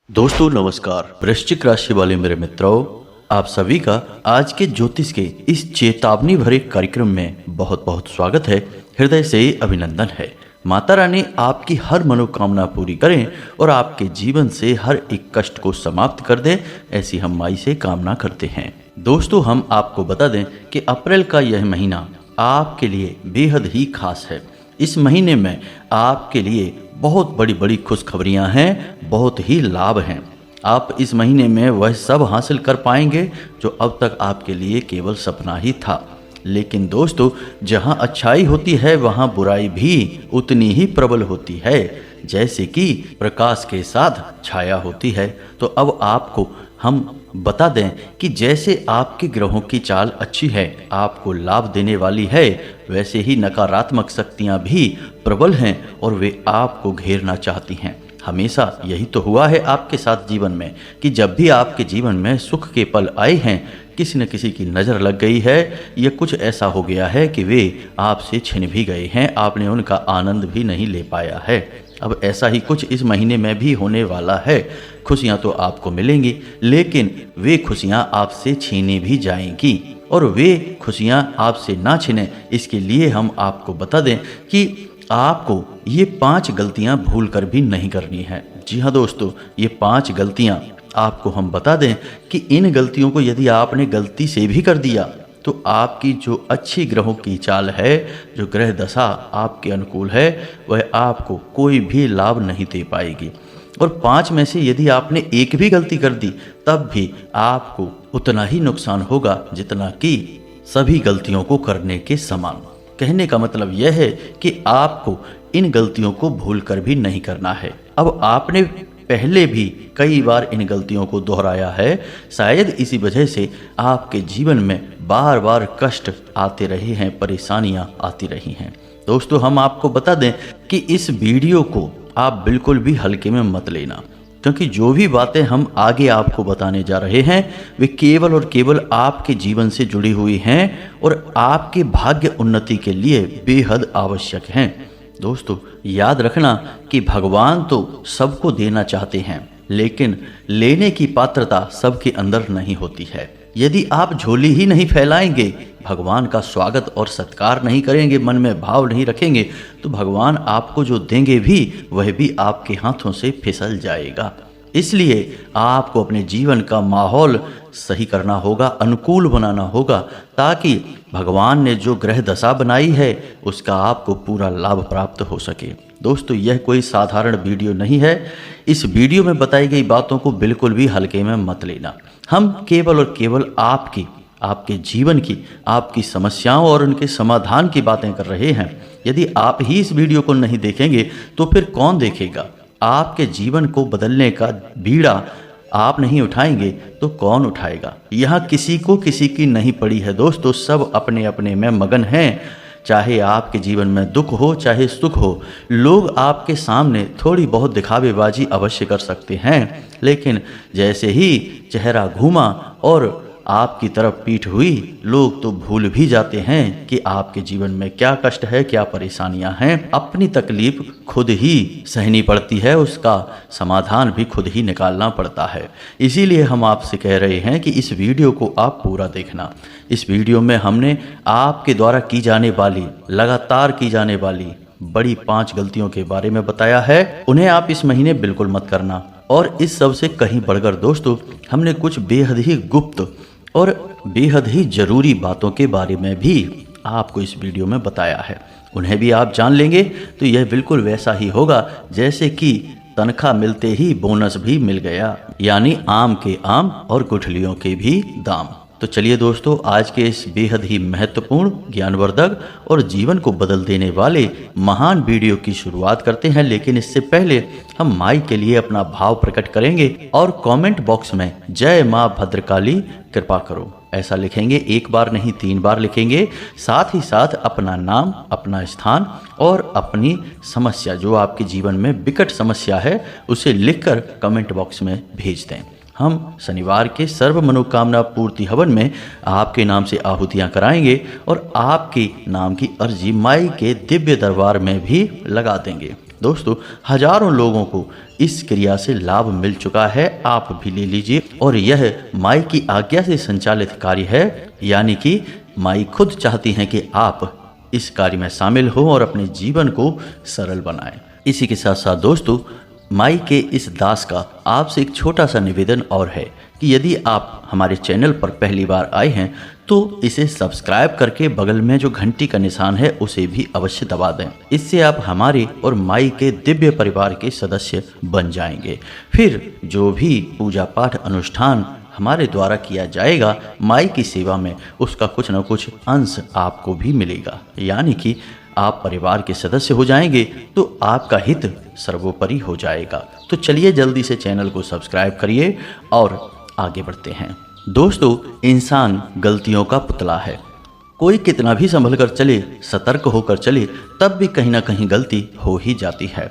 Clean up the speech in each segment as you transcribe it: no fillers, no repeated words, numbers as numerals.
दोस्तों नमस्कार। वृश्चिक राशि वाले मेरे मित्रों, आप सभी का आज के ज्योतिष के इस चेतावनी भरे कार्यक्रम में बहुत बहुत स्वागत है। हृदय से अभिनंदन है। माता रानी आपकी हर मनोकामना पूरी करें और आपके जीवन से हर एक कष्ट को समाप्त कर दें, ऐसी हम माई से कामना करते हैं। दोस्तों, हम आपको बता दें कि अप्रैल का यह महीना आपके लिए बेहद ही खास है। इस महीने में आपके लिए बहुत बड़ी बड़ी खुशखबरियां हैं, बहुत ही लाभ हैं। आप इस महीने में वह सब हासिल कर पाएंगे जो अब तक आपके लिए केवल सपना ही था। लेकिन दोस्तों, जहां अच्छाई होती है वहां बुराई भी उतनी ही प्रबल होती है, जैसे कि प्रकाश के साथ छाया होती है। तो अब आपको हम बता दें कि जैसे आपके ग्रहों की चाल अच्छी है, आपको लाभ देने वाली है, वैसे ही नकारात्मक शक्तियां भी प्रबल हैं और वे आपको घेरना चाहती हैं। हमेशा यही तो हुआ है आपके साथ जीवन में कि जब भी आपके जीवन में सुख के पल आए हैं, किसी न किसी की नज़र लग गई है या कुछ ऐसा हो गया है कि वे आपसे छिन भी गए हैं, आपने उनका आनंद भी नहीं ले पाया है। अब ऐसा ही कुछ इस महीने में भी होने वाला है। खुशियां तो आपको मिलेंगी, लेकिन वे खुशियां आपसे छीनी भी जाएंगी। और वे खुशियां आपसे ना छिने, इसके लिए हम आपको बता दें कि आपको ये 5 गलतियां भूल कर भी नहीं करनी है। जी हाँ दोस्तों, ये 5 गलतियां आपको हम बता दें कि इन गलतियों को यदि आपने गलती से भी कर दिया तो आपकी जो अच्छी ग्रहों की चाल है, जो ग्रह दशा आपके अनुकूल है, वह आपको कोई भी लाभ नहीं दे पाएगी। और 5 में से यदि आपने एक भी गलती कर दी तब भी आपको उतना ही नुकसान होगा जितना कि सभी गलतियों को करने के समान। कहने का मतलब यह है कि आपको इन गलतियों को भूल कर भी नहीं करना है। अब आपने पहले भी कई बार इन गलतियों को दोहराया है, शायद इसी वजह से आपके जीवन में बार बार कष्ट आते रहे हैं, परेशानियां आती रही हैं। दोस्तों, हम आपको बता दें कि इस वीडियो को आप बिल्कुल भी हल्के में मत लेना, क्योंकि जो भी बातें हम आगे आपको बताने जा रहे हैं वे केवल और केवल आपके जीवन से जुड़ी हुई हैं और आपके भाग्य उन्नति के लिए बेहद आवश्यक हैं। दोस्तों, याद रखना कि भगवान तो सबको देना चाहते हैं, लेकिन लेने की पात्रता सबके अंदर नहीं होती है। यदि आप झोली ही नहीं फैलाएंगे, भगवान का स्वागत और सत्कार नहीं करेंगे, मन में भाव नहीं रखेंगे, तो भगवान आपको जो देंगे भी वह भी आपके हाथों से फिसल जाएगा। इसलिए आपको अपने जीवन का माहौल सही करना होगा, अनुकूल बनाना होगा, ताकि भगवान ने जो ग्रह दशा बनाई है उसका आपको पूरा लाभ प्राप्त हो सके। दोस्तों, यह कोई साधारण वीडियो नहीं है। इस वीडियो में बताई गई बातों को बिल्कुल भी हल्के में मत लेना। हम केवल और केवल आपके जीवन की, आपकी समस्याओं और उनके समाधान की बातें कर रहे हैं। यदि आप ही इस वीडियो को नहीं देखेंगे तो फिर कौन देखेगा? आपके जीवन को बदलने का बीड़ा आप नहीं उठाएंगे तो कौन उठाएगा? यहाँ किसी को किसी की नहीं पड़ी है दोस्तों, सब अपने अपने में मगन हैं। चाहे आपके जीवन में दुख हो चाहे सुख हो, लोग आपके सामने थोड़ी बहुत दिखावेबाजी अवश्य कर सकते हैं, लेकिन जैसे ही चेहरा घूमा और आपकी तरफ पीठ हुई, लोग तो भूल भी जाते हैं कि आपके जीवन में क्या कष्ट है, क्या परेशानियां हैं। अपनी तकलीफ खुद ही सहनी पड़ती है, उसका समाधान भी खुद ही निकालना पड़ता है। इसीलिए हम आपसे कह रहे हैं कि इस वीडियो को आप पूरा देखना। इस वीडियो में हमने आपके द्वारा की जाने वाली, लगातार की जाने वाली बड़ी 5 गलतियों के बारे में बताया है। उन्हें आप इस महीने बिल्कुल मत करना। और इस सब से कहीं बढ़कर दोस्तों, हमने कुछ बेहद ही गुप्त और बेहद ही जरूरी बातों के बारे में भी आपको इस वीडियो में बताया है। उन्हें भी आप जान लेंगे तो यह बिल्कुल वैसा ही होगा जैसे कि तनख्वाह मिलते ही बोनस भी मिल गया, यानी आम के आम और गुठलियों के भी दाम। तो चलिए दोस्तों, आज के इस बेहद ही महत्वपूर्ण, ज्ञानवर्धक और जीवन को बदल देने वाले महान वीडियो की शुरुआत करते हैं। लेकिन इससे पहले हम माई के लिए अपना भाव प्रकट करेंगे और कमेंट बॉक्स में जय माँ भद्रकाली कृपा करो ऐसा लिखेंगे। 1 बार नहीं 3 बार लिखेंगे। साथ ही साथ अपना नाम, अपना स्थान और अपनी समस्या, जो आपके जीवन में विकट समस्या है, उसे लिखकर कमेंट बॉक्स में भेज दें। हम शनिवार के सर्व मनोकामना पूर्ति हवन में आपके नाम से आहुतियां कराएंगे और आपके नाम की अर्जी माई के दिव्य दरबार में भी लगा देंगे। दोस्तों, हजारों लोगों को इस क्रिया से लाभ मिल चुका है, आप भी ले लीजिए। और यह माई की आज्ञा से संचालित कार्य है, यानी कि माई खुद चाहती हैं कि आप इस कार्य में शामिल हो और अपने जीवन को सरल बनाएं। इसी के साथ साथ दोस्तों, माई के इस दास का आपसे एक छोटा सा निवेदन और है कि यदि आप हमारे चैनल पर पहली बार आए हैं तो इसे सब्सक्राइब करके बगल में जो घंटी का निशान है उसे भी अवश्य दबा दें। इससे आप हमारे और माई के दिव्य परिवार के सदस्य बन जाएंगे। फिर जो भी पूजा पाठ अनुष्ठान हमारे द्वारा किया जाएगा माई की सेवा में, उसका कुछ न कुछ अंश आपको भी मिलेगा, यानी कि आप परिवार के सदस्य हो जाएंगे तो आपका हित सर्वोपरि हो जाएगा। तो चलिए जल्दी से चैनल को सब्सक्राइब करिए और आगे बढ़ते हैं। दोस्तों, इंसान गलतियों का पुतला है। कोई कितना भी संभल कर चले, सतर्क होकर चले, तब भी कहीं ना कहीं गलती हो ही जाती है।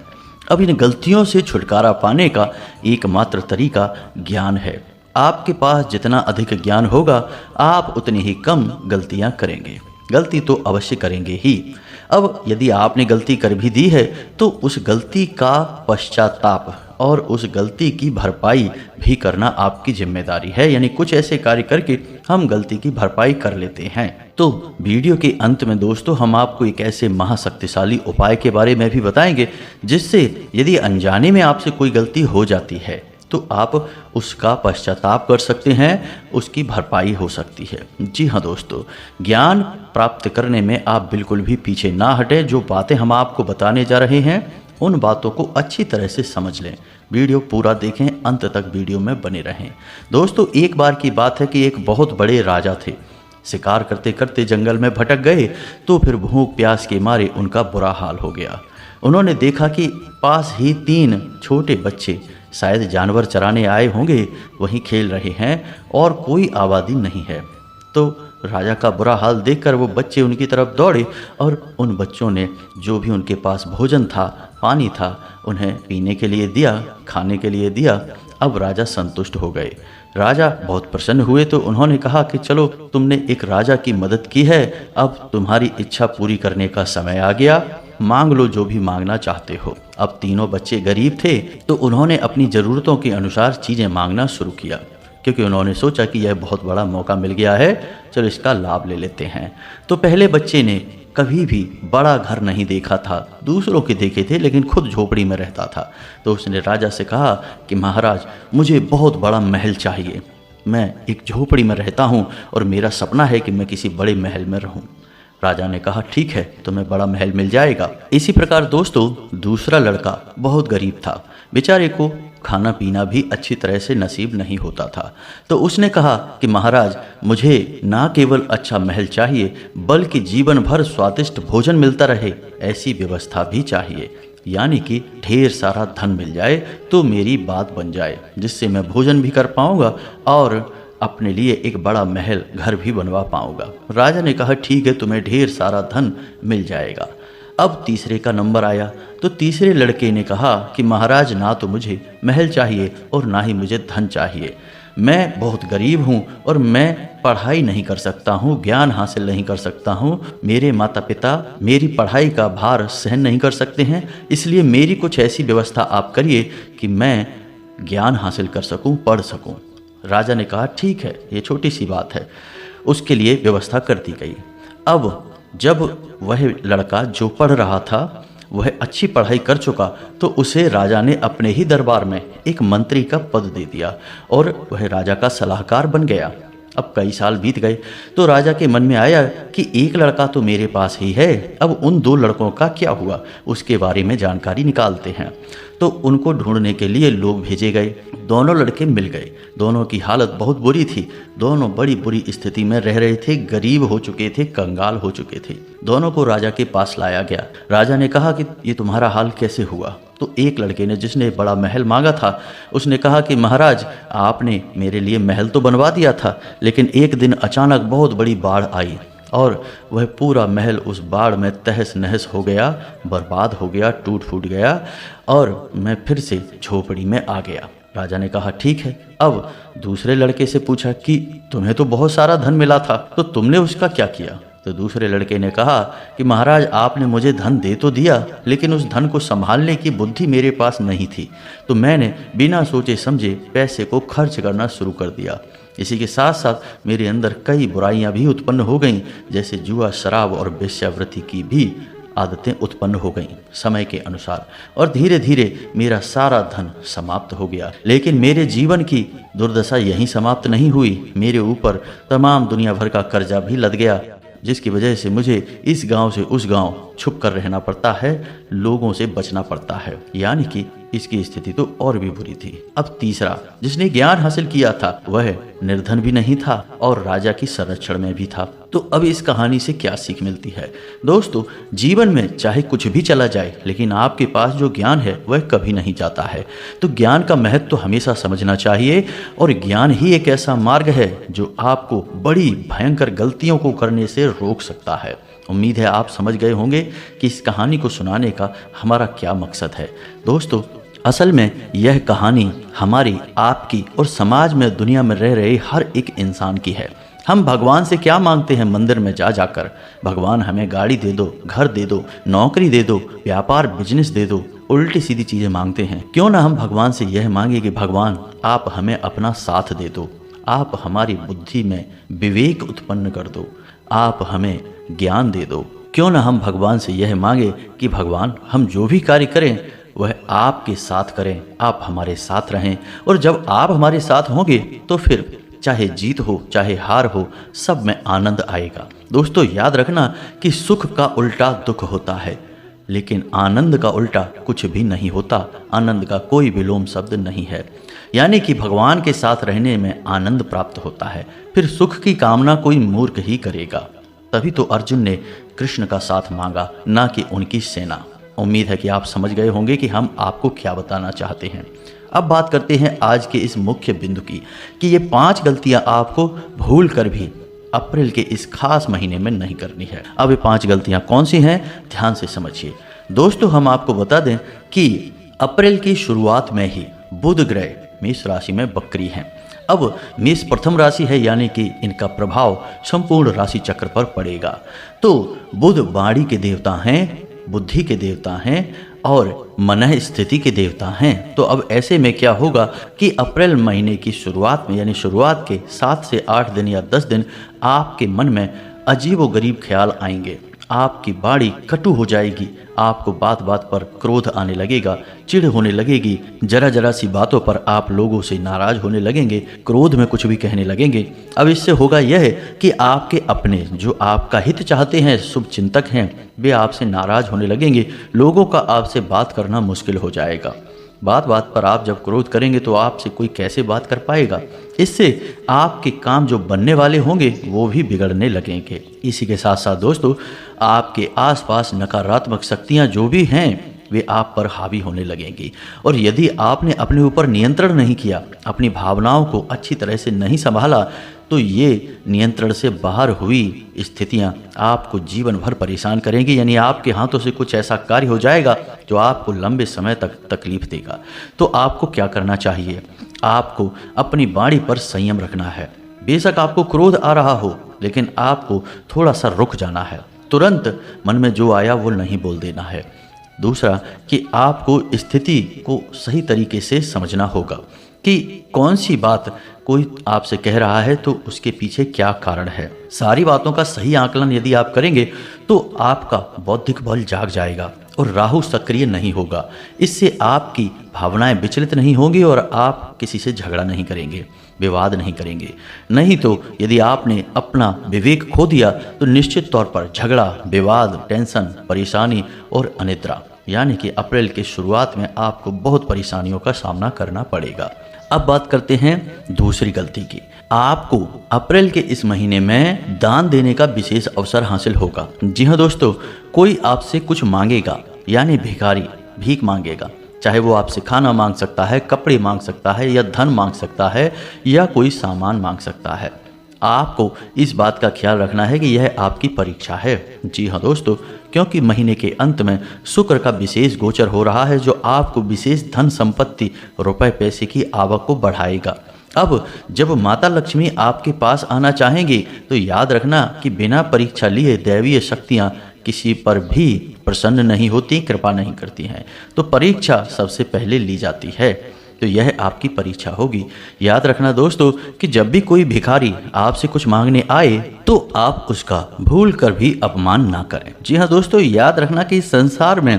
अब इन गलतियों से छुटकारा पाने का एकमात्र तरीका ज्ञान है। आपके पास जितना अधिक ज्ञान होगा, आप उतनी ही कम गलतियां करेंगे। गलती तो अवश्य करेंगे ही। अब यदि आपने गलती कर भी दी है तो उस गलती का पश्चाताप और उस गलती की भरपाई भी करना आपकी जिम्मेदारी है, यानी कुछ ऐसे कार्य करके हम गलती की भरपाई कर लेते हैं। तो वीडियो के अंत में दोस्तों हम आपको एक ऐसे महाशक्तिशाली उपाय के बारे में भी बताएंगे जिससे यदि अनजाने में आपसे कोई गलती हो जाती है तो आप उसका पश्चाताप कर सकते हैं, उसकी भरपाई हो सकती है। जी हाँ दोस्तों, ज्ञान प्राप्त करने में आप बिल्कुल भी पीछे ना हटें। जो बातें हम आपको बताने जा रहे हैं उन बातों को अच्छी तरह से समझ लें। वीडियो पूरा देखें, अंत तक वीडियो में बने रहें। दोस्तों, एक बार की बात है कि एक बहुत बड़े राजा थे। शिकार करते करते जंगल में भटक गए तो फिर भूख प्यास के मारे उनका बुरा हाल हो गया। उन्होंने देखा कि पास ही 3 छोटे बच्चे शायद जानवर चराने आए होंगे, वहीं खेल रहे हैं और कोई आबादी नहीं है। तो राजा का बुरा हाल देखकर वो बच्चे उनकी तरफ दौड़े और उन बच्चों ने जो भी उनके पास भोजन था, पानी था, उन्हें पीने के लिए दिया, खाने के लिए दिया। अब राजा संतुष्ट हो गए। राजा बहुत प्रसन्न हुए तो उन्होंने कहा कि चलो, तुमने एक राजा की मदद की है, अब तुम्हारी इच्छा पूरी करने का समय आ गया, मांग लो जो भी मांगना चाहते हो। अब तीनों बच्चे गरीब थे तो उन्होंने अपनी ज़रूरतों के अनुसार चीज़ें मांगना शुरू किया, क्योंकि उन्होंने सोचा कि यह बहुत बड़ा मौका मिल गया है, चलो इसका लाभ ले लेते हैं। तो पहले बच्चे ने कभी भी बड़ा घर नहीं देखा था, दूसरों के देखे थे लेकिन खुद झोपड़ी में रहता था। तो उसने राजा से कहा कि महाराज, मुझे बहुत बड़ा महल चाहिए, मैं एक झोपड़ी में रहता हूँ और मेरा सपना है कि मैं किसी बड़े महल में रहूँ। राजा ने कहा ठीक है, तुम्हें बड़ा महल मिल जाएगा। इसी प्रकार दोस्तों, दूसरा लड़का बहुत गरीब था, बेचारे को खाना पीना भी अच्छी तरह से नसीब नहीं होता था। तो उसने कहा कि महाराज, मुझे ना केवल अच्छा महल चाहिए बल्कि जीवन भर स्वादिष्ट भोजन मिलता रहे, ऐसी व्यवस्था भी चाहिए, यानी कि ढेर सारा धन मिल जाए तो मेरी बात बन जाए, जिससे मैं भोजन भी कर पाऊंगा और अपने लिए एक बड़ा महल घर भी बनवा पाऊंगा। राजा ने कहा ठीक है, तुम्हें ढेर सारा धन मिल जाएगा। अब तीसरे का नंबर आया तो तीसरे लड़के ने कहा कि महाराज, ना तो मुझे महल चाहिए और ना ही मुझे धन चाहिए, मैं बहुत गरीब हूँ और मैं पढ़ाई नहीं कर सकता हूँ, ज्ञान हासिल नहीं कर सकता हूँ, मेरे माता पिता मेरी पढ़ाई का भार सहन नहीं कर सकते हैं, इसलिए मेरी कुछ ऐसी व्यवस्था आप करिए कि मैं ज्ञान हासिल कर सकूँ, पढ़ सकूँ। राजा ने कहा ठीक है, ये छोटी सी बात है। उसके लिए व्यवस्था कर दी गई। अब जब वह लड़का जो पढ़ रहा था वह अच्छी पढ़ाई कर चुका तो उसे राजा ने अपने ही दरबार में एक मंत्री का पद दे दिया और वह राजा का सलाहकार बन गया। अब कई साल बीत गए तो राजा के मन में आया कि एक लड़का तो मेरे पास ही है, अब उन 2 लड़कों का क्या हुआ, उसके बारे में जानकारी निकालते हैं। तो उनको ढूंढने के लिए लोग भेजे गए। दोनों लड़के मिल गए। दोनों की हालत बहुत बुरी थी, दोनों बड़ी बुरी स्थिति में रह रहे थे, गरीब हो चुके थे, कंगाल हो चुके थे। दोनों को राजा के पास लाया गया। राजा ने कहा कि ये तुम्हारा हाल कैसे हुआ? तो एक लड़के ने, जिसने बड़ा महल मांगा था, उसने कहा कि महाराज, आपने मेरे लिए महल तो बनवा दिया था, लेकिन एक दिन अचानक बहुत बड़ी बाढ़ आई और वह पूरा महल उस बाढ़ में तहस नहस हो गया, बर्बाद हो गया, टूट फूट गया और मैं फिर से झोपड़ी में आ गया। राजा ने कहा ठीक है। अब दूसरे लड़के से पूछा कि तुम्हें तो बहुत सारा धन मिला था, तो तुमने उसका क्या किया? तो दूसरे लड़के ने कहा कि महाराज आपने मुझे धन दे तो दिया, लेकिन उस धन को संभालने की बुद्धि मेरे पास नहीं थी, तो मैंने बिना सोचे समझे पैसे को खर्च करना शुरू कर दिया। इसी के साथ साथ मेरे अंदर कई बुराइयां भी उत्पन्न हो गईं, जैसे जुआ, शराब और वेश्यावृत्ति की भी आदतें उत्पन्न हो गईं समय के अनुसार, और धीरे धीरे मेरा सारा धन समाप्त हो गया। लेकिन मेरे जीवन की दुर्दशा यहीं समाप्त नहीं हुई, मेरे ऊपर तमाम दुनिया भर का कर्जा भी लद गया, जिसकी वजह से मुझे इस गांव से उस गांव छुप कर रहना पड़ता है, लोगों से बचना पड़ता है। यानी कि इसकी स्थिति तो और भी बुरी थी। अब तीसरा, जिसने ज्ञान हासिल किया था वह निर्धन भी नहीं था और राजा की संरक्षण में भी था। तो अब इस कहानी से क्या सीख मिलती है? दोस्तों, जीवन में चाहे कुछ भी चला जाए, लेकिन आपके पास जो ज्ञान है वह कभी नहीं जाता है। तो ज्ञान का महत्व तो हमेशा समझना चाहिए, और ज्ञान ही एक ऐसा मार्ग है जो आपको बड़ी भयंकर गलतियों को करने से रोक सकता है। उम्मीद है आप समझ गए होंगे कि इस कहानी को सुनाने का हमारा क्या मकसद है। दोस्तों, असल में यह कहानी हमारी, आपकी और समाज में, दुनिया में रह रहे हर एक इंसान की है। हम भगवान से क्या मांगते हैं मंदिर में जा जाकर? भगवान हमें गाड़ी दे दो, घर दे दो, नौकरी दे दो, व्यापार बिजनेस दे दो, उल्टी सीधी चीजें मांगते हैं। क्यों ना हम भगवान से यह मांगे कि भगवान आप हमें अपना साथ दे दो, आप हमारी बुद्धि में विवेक उत्पन्न कर दो, आप हमें ज्ञान दे दो। क्यों ना हम भगवान से यह मांगे कि भगवान हम जो भी कार्य करें वह आपके साथ करें, आप हमारे साथ रहें, और जब आप हमारे साथ होंगे तो फिर चाहे जीत हो चाहे हार हो, सब में आनंद आएगा। दोस्तों, याद रखना कि सुख का उल्टा दुख होता है, लेकिन आनंद का उल्टा कुछ भी नहीं होता। आनंद का कोई विलोम शब्द नहीं है। यानी कि भगवान के साथ रहने में आनंद प्राप्त होता है, फिर सुख की कामना कोई मूर्ख ही करेगा। तभी तो अर्जुन ने कृष्ण का साथ मांगा, ना कि उनकी सेना। उम्मीद है कि आप समझ गए होंगे कि हम आपको क्या बताना चाहते हैं। अब बात करते हैं आज के इस मुख्य बिंदु की, कि ये 5 गलतियां आपको भूल कर भी अप्रैल के इस खास महीने में नहीं करनी है। अब ये 5 गलतियां कौन सी हैं, ध्यान से समझिए। दोस्तों, हम आपको बता दें कि अप्रैल की शुरुआत में ही बुध ग्रह मेष राशि में वक्री हैं। अब मेष प्रथम राशि है, यानी कि इनका प्रभाव संपूर्ण राशि चक्र पर पड़ेगा। तो बुध वाणी के देवता हैं, बुद्धि के देवता हैं और मनः स्थिति के देवता हैं। तो अब ऐसे में क्या होगा कि अप्रैल महीने की शुरुआत में, यानी शुरुआत के 7 से 8 दिन या 10 दिन आपके मन में अजीबोगरीब ख्याल आएंगे, आपकी वाणी कटु हो जाएगी, आपको बात बात पर क्रोध आने लगेगा, चिढ़ होने लगेगी, जरा जरा सी बातों पर आप लोगों से नाराज होने लगेंगे, क्रोध में कुछ भी कहने लगेंगे। अब इससे होगा यह कि आपके अपने जो आपका हित चाहते हैं, शुभ चिंतक हैं, वे आपसे नाराज होने लगेंगे, लोगों का आपसे बात करना मुश्किल हो जाएगा। बात बात पर आप जब क्रोध करेंगे तो आपसे कोई कैसे बात कर पाएगा? इससे आपके काम जो बनने वाले होंगे वो भी बिगड़ने लगेंगे। इसी के साथ साथ दोस्तों, आपके आसपास नकारात्मक शक्तियां जो भी हैं वे आप पर हावी होने लगेंगी, और यदि आपने अपने ऊपर नियंत्रण नहीं किया, अपनी भावनाओं को अच्छी तरह से नहीं संभाला, तो ये नियंत्रण से बाहर हुई स्थितियां आपको जीवन भर परेशान करेंगी। यानी आपके हाथों से कुछ ऐसा कार्य हो जाएगा जो आपको लंबे समय तक तकलीफ देगा। तो आपको क्या करना चाहिए? आपको अपनी वाणी पर संयम रखना है। बेशक आपको क्रोध आ रहा हो, लेकिन आपको थोड़ा सा रुक जाना है। तुरंत मन में जो आया वो नहीं बोल देना है। दूसरा कि आपको स्थिति को सही तरीके से समझना होगा कि कौन सी बात कोई आपसे कह रहा है तो उसके पीछे क्या कारण है। सारी बातों का सही आकलन यदि आप करेंगे तो आपका बौद्धिक बल जाग जाएगा और राहु सक्रिय नहीं होगा। इससे आपकी भावनाएं विचलित नहीं होंगी और आप किसी से झगड़ा नहीं करेंगे, विवाद नहीं करेंगे। नहीं तो यदि आपने अपना विवेक खो दिया तो निश्चित तौर पर झगड़ा, विवाद, टेंशन, परेशानी और अनिद्रा, यानी कि अप्रैल की शुरुआत में आपको बहुत परेशानियों का सामना करना पड़ेगा। अब बात करते हैं दूसरी गलती की। आपको अप्रैल के इस महीने में दान देने का विशेष अवसर हासिल होगा। जी हाँ दोस्तों, कोई आपसे कुछ मांगेगा, यानी भिखारी भीख मांगेगा, चाहे वो आपसे खाना मांग सकता है, कपड़े मांग सकता है, या धन मांग सकता है, या कोई सामान मांग सकता है। आपको इस बात का ख्याल रखना है कि यह आपकी परीक्षा है। जी हाँ दोस्तों, क्योंकि महीने के अंत में शुक्र का विशेष गोचर हो रहा है जो आपको विशेष धन संपत्ति, रुपए पैसे की आवक को बढ़ाएगा। अब जब माता लक्ष्मी आपके पास आना चाहेंगी तो याद रखना कि बिना परीक्षा लिए दैवीय शक्तियाँ किसी पर भी प्रसन्न नहीं होती, कृपा नहीं करती हैं। तो परीक्षा सबसे पहले ली जाती है। तो यह आपकी परीक्षा होगी। याद रखना दोस्तों कि जब भी कोई भिखारी आपसे कुछ मांगने आए तो आप उसका भूल कर भी अपमान ना करें। जी हाँ दोस्तों, याद रखना कि इस संसार में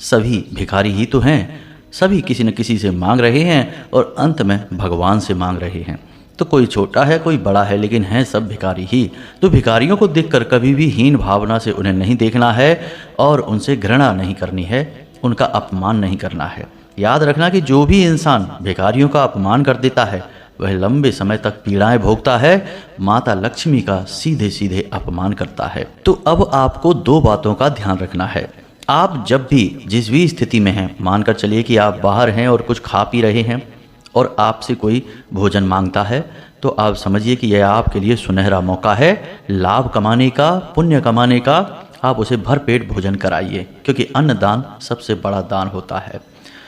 सभी भिखारी ही तो हैं, सभी किसी न किसी से मांग रहे हैं और अंत में भगवान से मांग रहे हैं। तो कोई छोटा है कोई बड़ा है, लेकिन हैं सब भिखारी ही। तो भिखारियों को देखकर कभी भी हीन भावना से उन्हें नहीं देखना है और उनसे घृणा नहीं करनी है, उनका अपमान नहीं करना है। याद रखना कि जो भी इंसान भिखारियों का अपमान कर देता है वह लंबे समय तक पीड़ाएं भोगता है, माता लक्ष्मी का सीधे सीधे अपमान करता है। तो अब आपको दो बातों का ध्यान रखना है। आप जब भी जिस भी स्थिति में हैं, मानकर चलिए कि आप बाहर हैं और कुछ खा पी रहे हैं और आपसे कोई भोजन मांगता है, तो आप समझिए कि यह आपके लिए सुनहरा मौका है लाभ कमाने का, पुण्य कमाने का। आप उसे भरपेट भोजन कराइए, क्योंकि अन्नदान सबसे बड़ा दान होता है।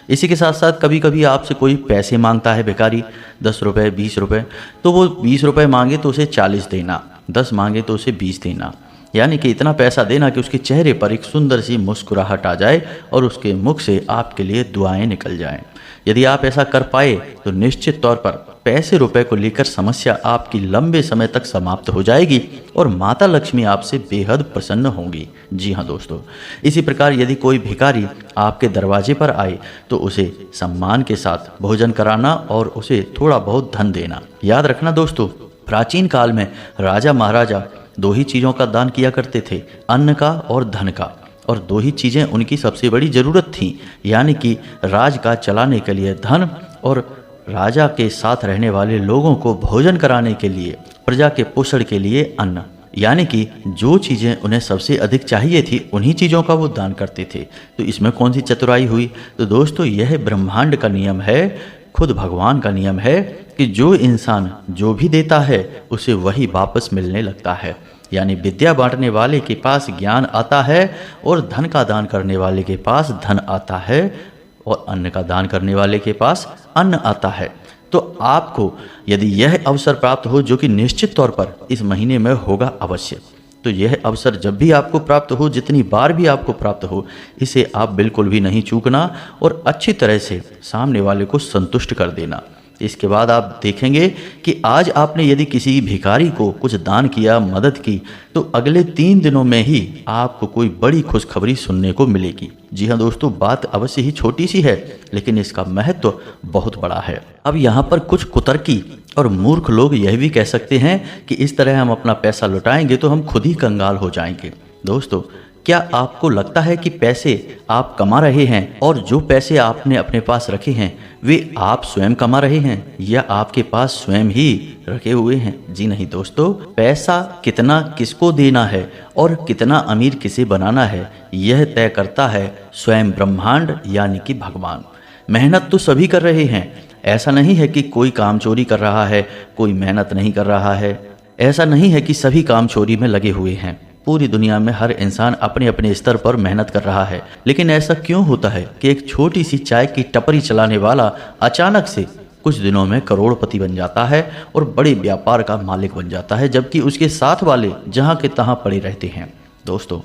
इसी के साथ साथ कभी कभी आपसे कोई पैसे मांगता है भिखारी, 10 रुपये 20 रुपये, तो वो 20 रुपये मांगे तो उसे 40 देना, 10 मांगे तो उसे 20 देना। यानी कि इतना पैसा देना कि उसके चेहरे पर एक सुंदर सी मुस्कुराहट आ जाए और उसके मुख से आपके लिए दुआएं निकल जाएं। यदि आप ऐसा कर पाए तो निश्चित तौर पर पैसे रुपए को लेकर समस्या आपकी लंबे समय तक समाप्त हो जाएगी और माता लक्ष्मी आपसे बेहद प्रसन्न होंगी। जी हाँ दोस्तों, इसी प्रकार यदि कोई भिखारी आपके दरवाजे पर आए तो उसे सम्मान के साथ भोजन कराना और उसे थोड़ा बहुत धन देना। याद रखना दोस्तों, प्राचीन काल में राजा महाराजा दो ही चीज़ों का दान किया करते थे, अन्न का और धन का। और दो ही चीज़ें उनकी सबसे बड़ी ज़रूरत थी, यानी कि राज का चलाने के लिए धन और राजा के साथ रहने वाले लोगों को भोजन कराने के लिए, प्रजा के पोषण के लिए अन्न। यानी कि जो चीज़ें उन्हें सबसे अधिक चाहिए थी उन्हीं चीज़ों का वो दान करते थे। तो इसमें कौन सी चतुराई हुई? तो दोस्तों यह ब्रह्मांड का नियम है, खुद भगवान का नियम है कि जो इंसान जो भी देता है उसे वही वापस मिलने लगता है। यानी विद्या बांटने वाले के पास ज्ञान आता है और धन का दान करने वाले के पास धन आता है और अन्न का दान करने वाले के पास अन्न आता है। तो आपको यदि यह अवसर प्राप्त हो, जो कि निश्चित तौर पर इस महीने में होगा अवश्य, तो यह अवसर जब भी आपको प्राप्त हो, जितनी बार भी आपको प्राप्त हो, इसे आप बिल्कुल भी नहीं चूकना और अच्छी तरह से सामने वाले को संतुष्ट कर देना। इसके बाद आप देखेंगे कि आज आपने यदि किसी भिखारी को कुछ दान किया, मदद की, तो अगले 3 दिनों में ही आपको कोई बड़ी खुशखबरी सुनने को मिलेगी। जी हाँ दोस्तों, बात अवश्य ही छोटी सी है, लेकिन इसका महत्व बहुत बड़ा है। अब यहाँ पर कुछ कुतर्की और मूर्ख लोग यह भी कह सकते हैं कि इस तरह हम अपना पैसा लौटाएंगे तो हम खुद ही कंगाल हो जाएंगे। दोस्तों, क्या आपको लगता है कि पैसे आप कमा रहे हैं और जो पैसे आपने अपने पास रखे हैं वे आप स्वयं कमा रहे हैं या आपके पास स्वयं ही रखे हुए हैं? जी नहीं दोस्तों, पैसा कितना किसको देना है और कितना अमीर किसे बनाना है यह तय करता है स्वयं ब्रह्मांड यानी कि भगवान। मेहनत तो सभी कर रहे हैं, ऐसा नहीं है कि कोई काम चोरी कर रहा है, कोई मेहनत नहीं कर रहा है। ऐसा नहीं है कि सभी काम चोरी में लगे हुए हैं। पूरी दुनिया में हर इंसान अपने अपने स्तर पर मेहनत कर रहा है। लेकिन ऐसा क्यों होता है कि एक छोटी सी चाय की टपरी चलाने वाला अचानक से कुछ दिनों में करोड़पति बन जाता है और बड़े व्यापार का मालिक बन जाता है, जबकि उसके साथ वाले जहाँ के तहाँ पड़े रहते हैं? दोस्तों,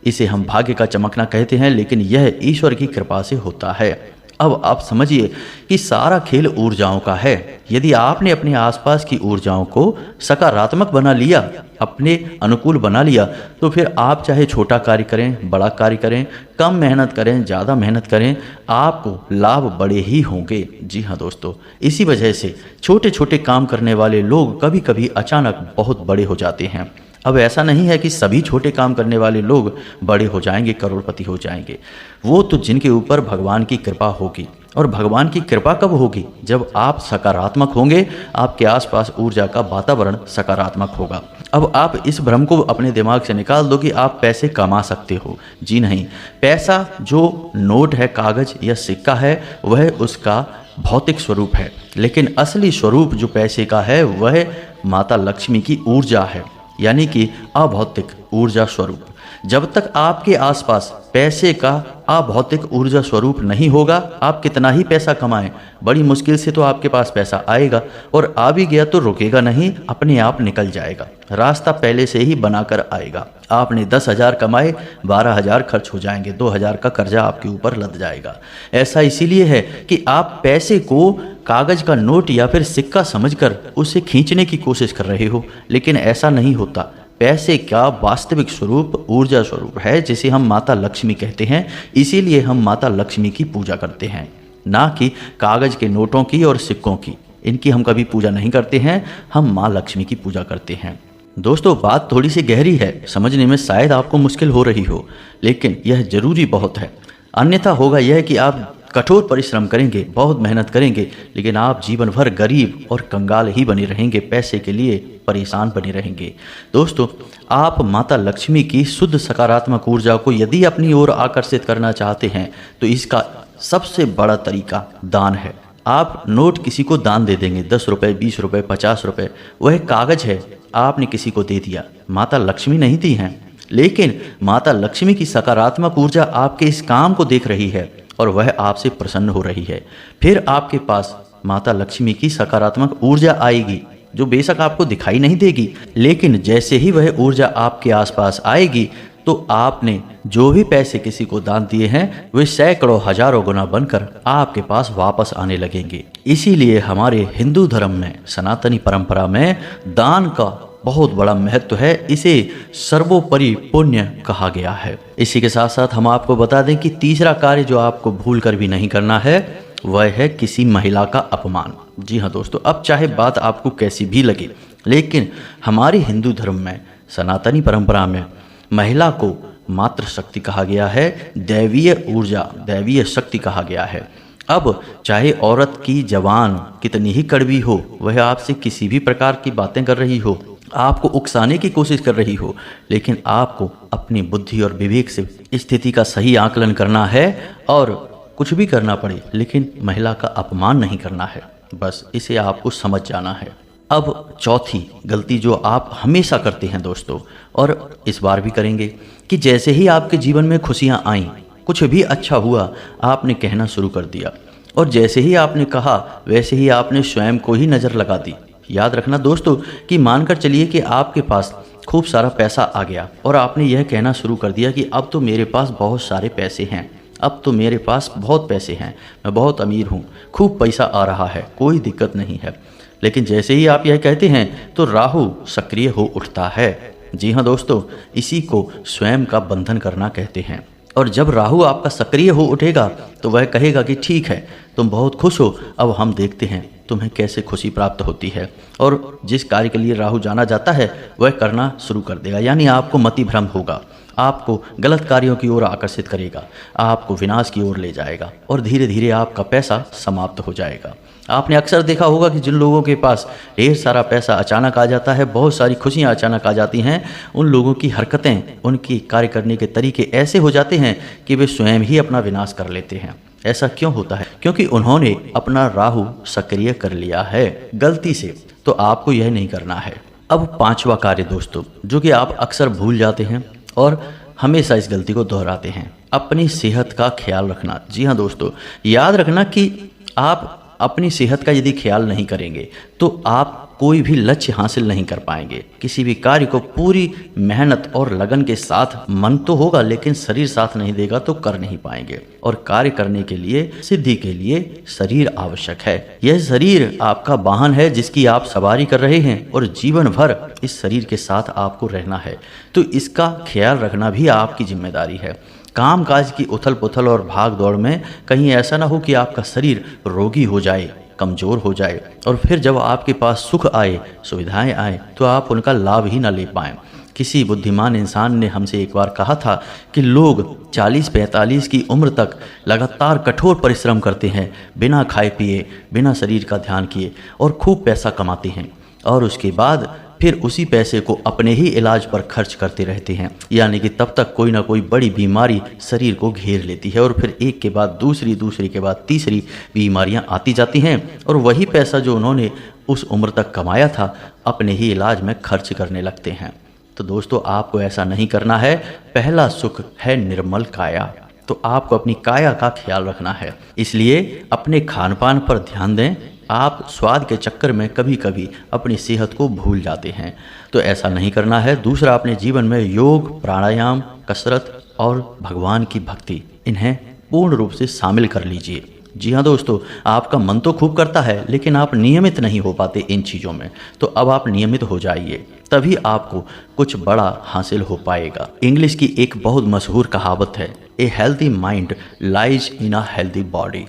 इसे हम भाग्य का चमकना कहते हैं, लेकिन यह ईश्वर की कृपा से होता है। अब आप समझिए कि सारा खेल ऊर्जाओं का है। यदि आपने अपने आसपास की ऊर्जाओं को सकारात्मक बना लिया, अपने अनुकूल बना लिया, तो फिर आप चाहे छोटा कार्य करें, बड़ा कार्य करें, कम मेहनत करें, ज़्यादा मेहनत करें, आपको लाभ बड़े ही होंगे। जी हाँ दोस्तों, इसी वजह से छोटे छोटे काम करने वाले लोग कभी कभी अचानक बहुत बड़े हो जाते हैं। अब ऐसा नहीं है कि सभी छोटे काम करने वाले लोग बड़े हो जाएंगे, करोड़पति हो जाएंगे। वो तो जिनके ऊपर भगवान की कृपा होगी। और भगवान की कृपा कब होगी? जब आप सकारात्मक होंगे, आपके आसपास ऊर्जा का वातावरण सकारात्मक होगा। अब आप इस भ्रम को अपने दिमाग से निकाल दो कि आप पैसे कमा सकते हो। जी नहीं, पैसा जो नोट है, कागज या सिक्का है, वह उसका भौतिक स्वरूप है, लेकिन असली स्वरूप जो पैसे का है वह माता लक्ष्मी की ऊर्जा है, यानी कि अभौतिक ऊर्जा स्वरूप। जब तक आपके आसपास पैसे का अभौतिक ऊर्जा स्वरूप नहीं होगा, आप कितना ही पैसा कमाएं, बड़ी मुश्किल से तो आपके पास पैसा आएगा, और आ भी गया तो रुकेगा नहीं, अपने आप निकल जाएगा। रास्ता पहले से ही बनाकर आएगा। आपने 10,000 कमाए, 12,000 खर्च हो जाएंगे, 2,000 का कर्जा आपके ऊपर लद जाएगा। ऐसा इसीलिए है कि आप पैसे को कागज का नोट या फिर सिक्का समझकर उसे खींचने की कोशिश कर रहे हो, लेकिन ऐसा नहीं होता। पैसे का वास्तविक स्वरूप ऊर्जा स्वरूप है, जिसे हम माता लक्ष्मी कहते हैं। इसीलिए हम माता लक्ष्मी की पूजा करते हैं, ना कि कागज के नोटों की और सिक्कों की। इनकी हम कभी पूजा नहीं करते हैं, हम माँ लक्ष्मी की पूजा करते हैं। दोस्तों, बात थोड़ी सी गहरी है, समझने में शायद आपको मुश्किल हो रही हो, लेकिन यह जरूरी बहुत है। अन्यथा होगा यह कि आप कठोर परिश्रम करेंगे, बहुत मेहनत करेंगे, लेकिन आप जीवन भर गरीब और कंगाल ही बने रहेंगे, पैसे के लिए परेशान बने रहेंगे। दोस्तों, आप माता लक्ष्मी की शुद्ध सकारात्मक ऊर्जा को यदि अपनी ओर आकर्षित करना चाहते हैं तो इसका सबसे बड़ा तरीका दान है। आप नोट किसी को दान दे देंगे, 10 रुपये, 20 रुपये, 50 रुपये, वह कागज है, आपने किसी को दे दिया, माता लक्ष्मी नहीं दी हैं, लेकिन माता लक्ष्मी की सकारात्मक ऊर्जा आपके इस काम को देख रही है और वह आपसे प्रसन्न हो रही है। फिर आपके पास माता लक्ष्मी की सकारात्मक ऊर्जा आएगी, जो बेशक आपको दिखाई नहीं देगी, लेकिन जैसे ही वह ऊर्जा आपके आसपास आएगी तो आपने जो भी पैसे किसी को दान दिए हैं वे सैकड़ों हजारों गुना बनकर आपके पास वापस आने लगेंगे। इसीलिए हमारे हिंदू धर्म में, सनातनी परंपरा में दान का बहुत बड़ा महत्व है। इसे सर्वोपरि पुण्य कहा गया है। इसी के साथ साथ हम आपको बता दें कि तीसरा कार्य जो आपको भूल कर भी नहीं करना है वह है किसी महिला का अपमान। जी हाँ दोस्तों, अब चाहे बात आपको कैसी भी लगे, लेकिन हमारे हिंदू धर्म में, सनातनी परंपरा में महिला को मातृ शक्ति कहा गया है, दैवीय ऊर्जा, दैवीय शक्ति कहा गया है। अब चाहे औरत की जवान कितनी ही कड़वी हो, वह आपसे किसी भी प्रकार की बातें कर रही हो, आपको उकसाने की कोशिश कर रही हो, लेकिन आपको अपनी बुद्धि और विवेक से स्थिति का सही आकलन करना है और कुछ भी करना पड़े, लेकिन महिला का अपमान नहीं करना है। बस इसे आपको समझ जाना है। अब चौथी गलती जो आप हमेशा करते हैं दोस्तों, और इस बार भी करेंगे, कि जैसे ही आपके जीवन में खुशियाँ आईं, कुछ भी अच्छा हुआ, आपने कहना शुरू कर दिया, और जैसे ही आपने कहा वैसे ही आपने स्वयं को ही नज़र लगा दी। याद रखना दोस्तों कि मानकर चलिए कि आपके पास खूब सारा पैसा आ गया और आपने यह कहना शुरू कर दिया कि अब तो मेरे पास बहुत सारे पैसे हैं, अब तो मेरे पास बहुत पैसे हैं, मैं बहुत अमीर हूँ, खूब पैसा आ रहा है, कोई दिक्कत नहीं है। लेकिन जैसे ही आप यह कहते हैं तो राहु सक्रिय हो उठता है। जी हाँ दोस्तों, इसी को स्वयं का बंधन करना कहते हैं। और जब राहु आपका सक्रिय हो उठेगा तो वह कहेगा कि ठीक है, तुम बहुत खुश हो, अब हम देखते हैं तुम्हें कैसे खुशी प्राप्त होती है। और जिस कार्य के लिए राहु जाना जाता है वह करना शुरू कर देगा, यानी आपको मति भ्रम होगा, आपको गलत कार्यों की ओर आकर्षित करेगा, आपको विनाश की ओर ले जाएगा और धीरे धीरे आपका पैसा समाप्त हो जाएगा। आपने अक्सर देखा होगा कि जिन लोगों के पास ढेर सारा पैसा अचानक आ जाता है, बहुत सारी खुशियां अचानक आ जाती हैं, उन लोगों की हरकतें, उनकी कार्य करने के तरीके ऐसे हो जाते हैं कि वे स्वयं ही अपना विनाश कर लेते हैं। ऐसा क्यों होता है? क्योंकि उन्होंने अपना राहु सक्रिय कर लिया है गलती से। तो आपको यह नहीं करना है। अब पांचवा कार्य दोस्तों, जो कि आप अक्सर भूल जाते हैं और हमेशा इस गलती को दोहराते हैं, अपनी सेहत का ख्याल रखना। जी हाँ दोस्तों, याद रखना कि आप अपनी सेहत का यदि ख्याल नहीं करेंगे तो आप कोई भी लक्ष्य हासिल नहीं कर पाएंगे। किसी भी कार्य को पूरी मेहनत और लगन के साथ, मन तो होगा लेकिन शरीर साथ नहीं देगा तो कर नहीं पाएंगे। और कार्य करने के लिए, सिद्धि के लिए शरीर आवश्यक है। यह शरीर आपका वाहन है जिसकी आप सवारी कर रहे हैं और जीवन भर इस शरीर के साथ आपको रहना है, तो इसका ख्याल रखना भी आपकी जिम्मेदारी है। काम काज की उथल पुथल और भाग दौड़ में कहीं ऐसा ना हो कि आपका शरीर रोगी हो जाए, कमज़ोर हो जाए, और फिर जब आपके पास सुख आए, सुविधाएं आए, तो आप उनका लाभ ही ना ले पाएँ। किसी बुद्धिमान इंसान ने हमसे एक बार कहा था कि लोग 40-45 की उम्र तक लगातार कठोर परिश्रम करते हैं, बिना खाए पिए, बिना शरीर का ध्यान किए, और खूब पैसा कमाते हैं, और उसके बाद फिर उसी पैसे को अपने ही इलाज पर खर्च करते रहते हैं। यानी कि तब तक कोई ना कोई बड़ी बीमारी शरीर को घेर लेती है और फिर एक के बाद दूसरी, दूसरी के बाद तीसरी बीमारियां आती जाती हैं, और वही पैसा जो उन्होंने उस उम्र तक कमाया था अपने ही इलाज में खर्च करने लगते हैं। तो दोस्तों आपको ऐसा नहीं करना है। पहला सुख है निर्मल काया, तो आपको अपनी काया का ख्याल रखना है, इसलिए अपने खान पान पर ध्यान दें। आप स्वाद के चक्कर में कभी कभी अपनी सेहत को भूल जाते हैं, तो ऐसा नहीं करना है। दूसरा, अपने जीवन में योग, प्राणायाम, कसरत और भगवान की भक्ति, इन्हें पूर्ण रूप से शामिल कर लीजिए। जी हाँ दोस्तों, आपका मन तो खूब करता है लेकिन आप नियमित नहीं हो पाते इन चीज़ों में, तो अब आप नियमित हो जाइए, तभी आपको कुछ बड़ा हासिल हो पाएगा। इंग्लिश की एक बहुत मशहूर कहावत है, a healthy mind lies in a healthy body.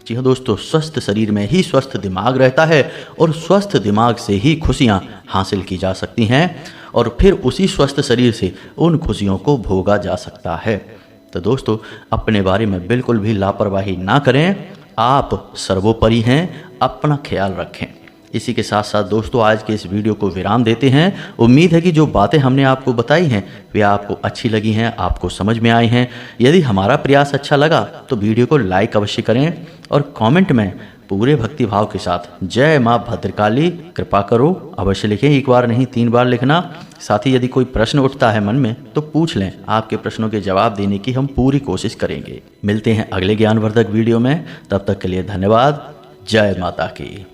जी हाँ दोस्तों, स्वस्थ शरीर में ही स्वस्थ दिमाग रहता है और स्वस्थ दिमाग से ही खुशियाँ हासिल की जा सकती हैं और फिर उसी स्वस्थ शरीर से उन खुशियों को भोगा जा सकता है। तो दोस्तों, अपने बारे में बिल्कुल भी लापरवाही ना करें, आप सर्वोपरि हैं, अपना ख्याल रखें। इसी के साथ साथ दोस्तों आज के इस वीडियो को विराम देते हैं। उम्मीद है कि जो बातें हमने आपको बताई हैं वे आपको अच्छी लगी हैं, आपको समझ में आई हैं। यदि हमारा प्रयास अच्छा लगा तो वीडियो को लाइक अवश्य करें और कमेंट में पूरे भक्ति भाव के साथ जय माँ भद्रकाली कृपा करो अवश्य लिखें। एक बार नहीं 3 बार लिखना। साथ ही यदि कोई प्रश्न उठता है मन में तो पूछ लें, आपके प्रश्नों के जवाब देने की हम पूरी कोशिश करेंगे। मिलते हैं अगले ज्ञानवर्धक वीडियो में, तब तक के लिए धन्यवाद। जय माता की।